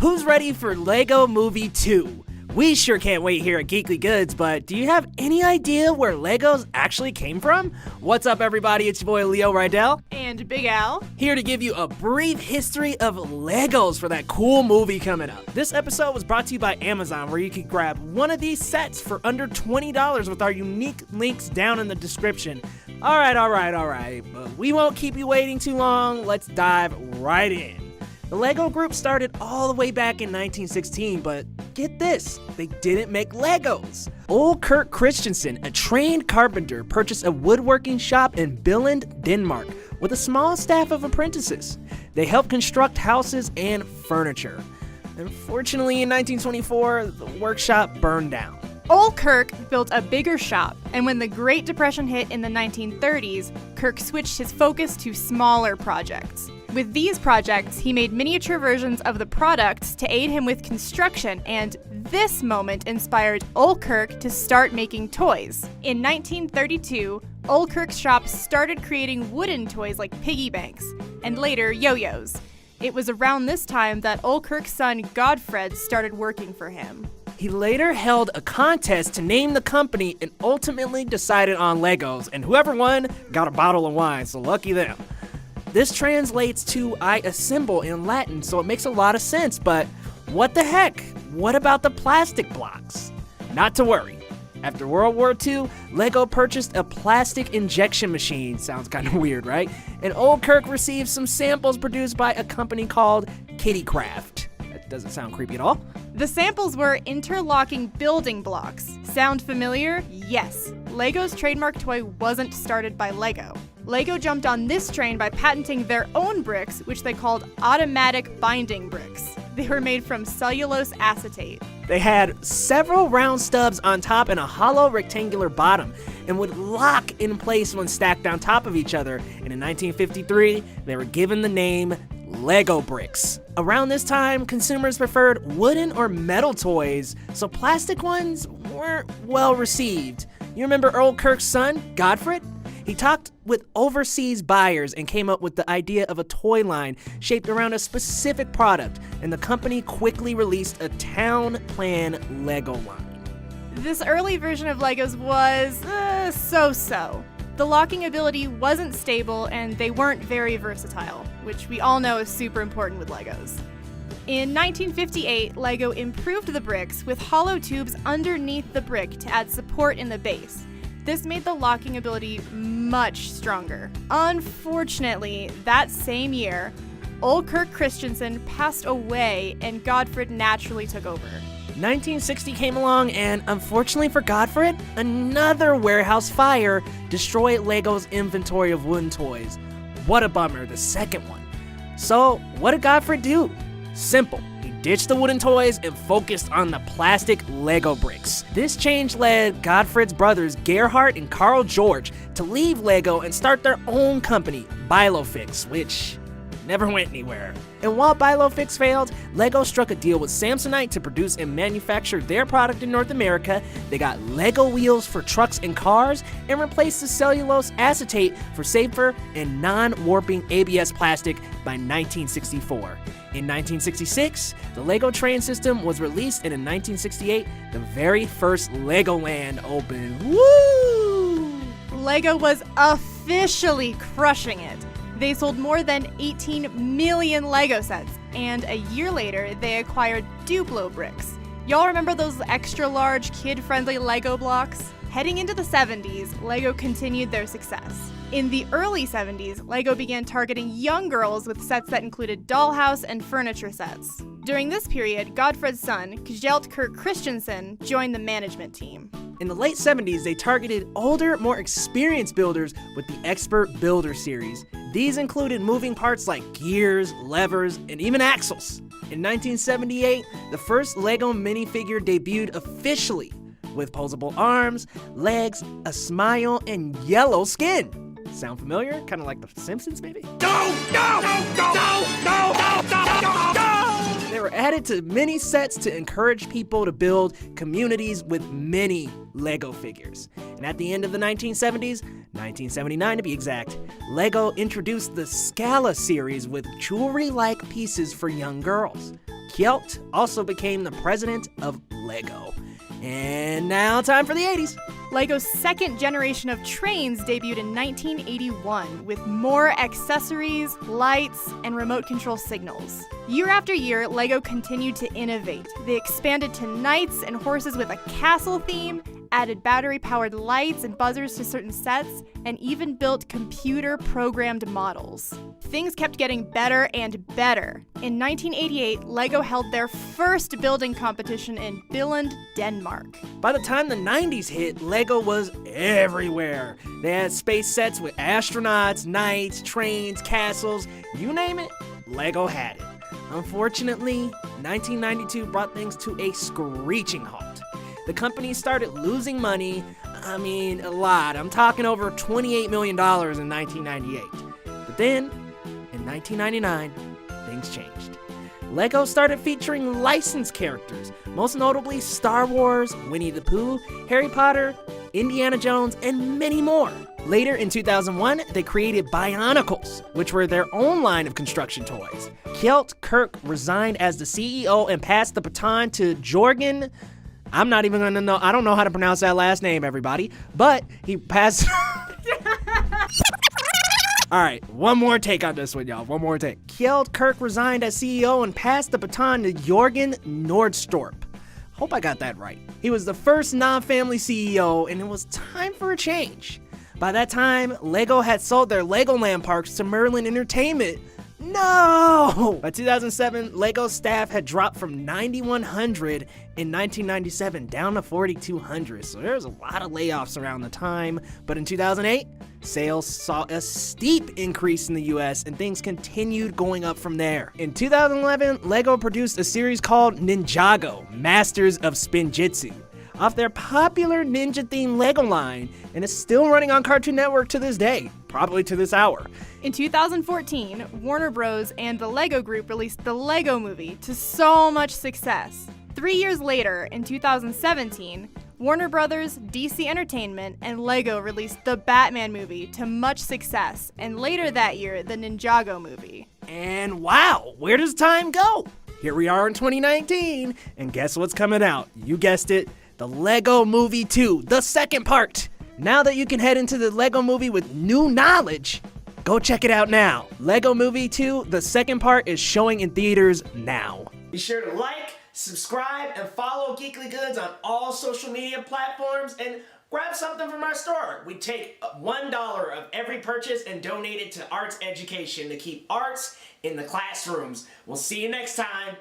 Who's ready for Lego Movie 2? We sure can't wait here at Geekly Goods, but do you have any idea where Legos actually came from? What's up, everybody? It's your boy Leo Rydell. And Big Al. Here to give you a brief history of Legos for that cool movie coming up. This episode was brought to you by Amazon, where you can grab one of these sets for under $20 with our unique links down in the description. All right, but we won't keep you waiting too long. Let's dive right in. The Lego group started all the way back in 1916, but get this, they didn't make Legos. Old Kirk Christensen, a trained carpenter, purchased a woodworking shop in Billund, Denmark, with a small staff of apprentices. They helped construct houses and furniture. Unfortunately, in 1924, the workshop burned down. Old Kirk built a bigger shop, and when the Great Depression hit in the 1930s, Kirk switched his focus to smaller projects. With these projects, he made miniature versions of the products to aid him with construction, and this moment inspired Old Kirk to start making toys. In 1932, Old Kirk's shop started creating wooden toys like piggy banks, and later yo-yos. It was around this time that Old Kirk's son Godfred started working for him. He later held a contest to name the company and ultimately decided on Legos, and whoever won got a bottle of wine, so lucky them. This translates to I assemble in Latin, so it makes a lot of sense, but what the heck? What about the plastic blocks? Not to worry. After World War II, Lego purchased a plastic injection machine. Sounds kind of weird, right? And Old Kirk received some samples produced by a company called Kittycraft. That doesn't sound creepy at all. The samples were interlocking building blocks. Sound familiar? Yes. Lego's trademark toy wasn't started by Lego. Lego jumped on this train by patenting their own bricks, which they called automatic binding bricks. They were made from cellulose acetate. They had several round stubs on top and a hollow rectangular bottom, and would lock in place when stacked on top of each other. And in 1953, they were given the name Lego bricks. Around this time, consumers preferred wooden or metal toys, so plastic ones weren't well received. You remember Old Kirk's son, Godfred? He talked with overseas buyers and came up with the idea of a toy line shaped around a specific product, and the company quickly released a town plan Lego line. This early version of Legos was so-so. The locking ability wasn't stable, and they weren't very versatile, which we all know is super important with Legos. In 1958, Lego improved the bricks with hollow tubes underneath the brick to add support in the base. This made the locking ability much stronger. Unfortunately, that same year, Old Kirk Christensen passed away and Godfred naturally took over. 1960 came along, and unfortunately for Godfred, another warehouse fire destroyed Lego's inventory of wooden toys. What a bummer, the second one. So, what did Godfred do? Simple. He ditched the wooden toys and focused on the plastic Lego bricks. This change led Godfred's brothers Gerhard and Carl George to leave Lego and start their own company, Bilofix, which never went anywhere. And while Bilofix failed, Lego struck a deal with Samsonite to produce and manufacture their product in North America. They got Lego wheels for trucks and cars and replaced the cellulose acetate for safer and non-warping ABS plastic by 1964. In 1966, the Lego train system was released, and in 1968, the very first Legoland opened. Woo! Lego was officially crushing it. They sold more than 18 million Lego sets, and a year later, they acquired Duplo bricks. Y'all remember those extra-large, kid-friendly Lego blocks? Heading into the 70s, Lego continued their success. In the early 70s, Lego began targeting young girls with sets that included dollhouse and furniture sets. During this period, Godfred's son, Kjeld Kirk Christensen, joined the management team. In the late 70s, they targeted older, more experienced builders with the Expert Builder series. These included moving parts like gears, levers, and even axles. In 1978, the first Lego minifigure debuted officially, with posable arms, legs, a smile, and yellow skin. Sound familiar? Kind of like The Simpsons, maybe? No! They were added to many sets to encourage people to build communities with many Lego figures. And at the end of the 1970s, 1979 to be exact, Lego introduced the Scala series with jewelry-like pieces for young girls. Kjeld also became the president of LEGO. And now time for the 80s. LEGO's second generation of trains debuted in 1981 with more accessories, lights, and remote control signals. Year after year, LEGO continued to innovate. They expanded to knights and horses with a castle theme, added battery-powered lights and buzzers to certain sets, and even built computer-programmed models. Things kept getting better and better. In 1988, LEGO held their first building competition in Billund, Denmark. By the time the 90s hit, LEGO was everywhere. They had space sets with astronauts, knights, trains, castles, you name it, LEGO had it. Unfortunately, 1992 brought things to a screeching halt. The company started losing money, a lot. I'm talking over $28 million in 1998. But then, in 1999, things changed. LEGO started featuring licensed characters, most notably Star Wars, Winnie the Pooh, Harry Potter, Indiana Jones, and many more. Later in 2001, they created Bionicles, which were their own line of construction toys. Kjeld Kirk resigned as the CEO and passed the baton to Jorgen. I'm not even gonna know. I don't know how to pronounce that last name, everybody. But he passed. All right, one more take on this one, y'all. One more take. Kjeld Kirk resigned as CEO and passed the baton to Jorgen Nordstorp. Hope I got that right. He was the first non-family CEO, and it was time for a change. By that time, LEGO had sold their Legoland parks to Merlin Entertainment. No! By 2007, LEGO staff had dropped from 9,100 in 1997 down to 4,200, so there was a lot of layoffs around the time. But in 2008, sales saw a steep increase in the US, and things continued going up from there. In 2011, LEGO produced a series called Ninjago, Masters of Spinjitzu, off their popular ninja-themed LEGO line, and is still running on Cartoon Network to this day, probably to this hour. In 2014, Warner Bros. And the LEGO Group released the LEGO Movie to so much success. 3 years later, in 2017, Warner Bros., DC Entertainment, and LEGO released the Batman movie to much success, and later that year, the Ninjago movie. And wow, where does time go? Here we are in 2019, and guess what's coming out? You guessed it, the LEGO Movie 2, the second part. Now that you can head into the LEGO Movie with new knowledge, go check it out now. LEGO Movie 2, the second part, is showing in theaters now. Be sure to like, subscribe, and follow Geekly Goods on all social media platforms, and grab something from our store. We take $1 of every purchase and donate it to arts education to keep arts in the classrooms. We'll see you next time.